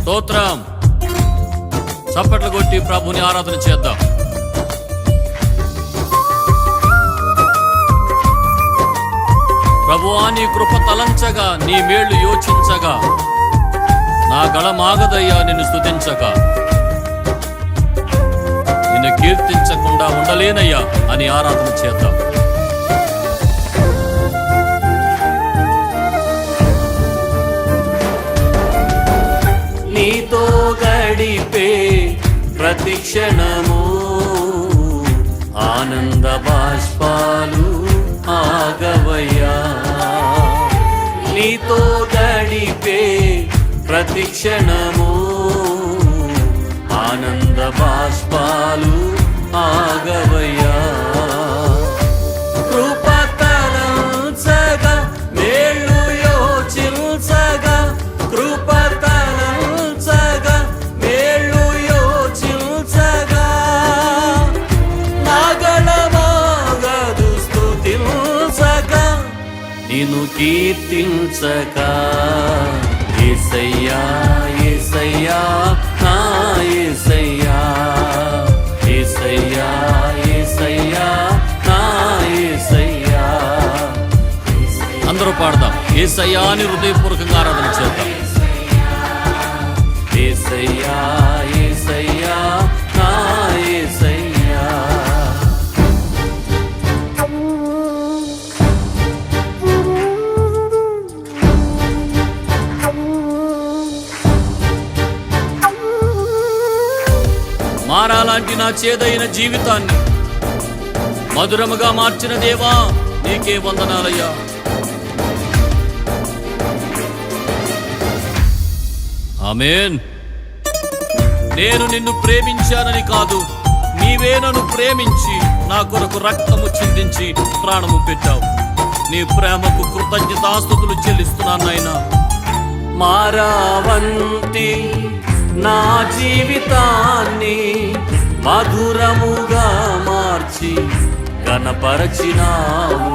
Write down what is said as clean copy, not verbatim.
స్తోత్రం. చప్పట్లు కొట్టి ప్రభుని ఆరాధన చేద్దాం. ప్రభువా, నీ కృప తలంచగా, నీ మేళ్లు యోచించగా, నా గళమాగదయ్యా నిన్ను స్తుతించగా. నిన్ను కీర్తించకుండా ఉండలేనయ్యా అని ఆరాధన చేద్దాం. నీతో గడిపే ప్రతి క్షణము ఆనంద బాష్పాలు ఆగవయ్యా. నీతో గడిపే ప్రతి క్షణము ఆనంద బాష్పాలు ఆగవయ్యా. కృపతలంచగా మేళ్ళు యోచించగా, కృపతలంచగా మేళ్ళు యోచించగా, నాగళమాగదు స్తుతించగా, నిన్ను కీర్తించగా. యేసయ్యా యేసయ్యా నా యేసయ్యా, యేసయ్యా యేసయ్యా నా యేసయ్యా. అందరూ పాడదాం. యేసయ్యా అని హృదయపూర్వకంగా ఆరాధన చేద్దాం. యేసయ్యా యేసయ్యా నా యేసయ్యా. మారాలాంటి నా చేదైన జీవితాన్ని మధురముగా మార్చిన దేవా, నీకే వందనాలయ్యా. ఆమేన్. నేను నిన్ను ప్రేమించానని కాదు, నీవే నన్ను ప్రేమించి నా కొరకు రక్తము చిందించి ప్రాణము పెట్టావు. నీ ప్రేమకు కృతజ్ఞతాస్తుతులు చెల్లిస్తున్నాను నాయనా. మారావంతి నా జీవితాన్ని మధురముగా మార్చి గణపరచినావు.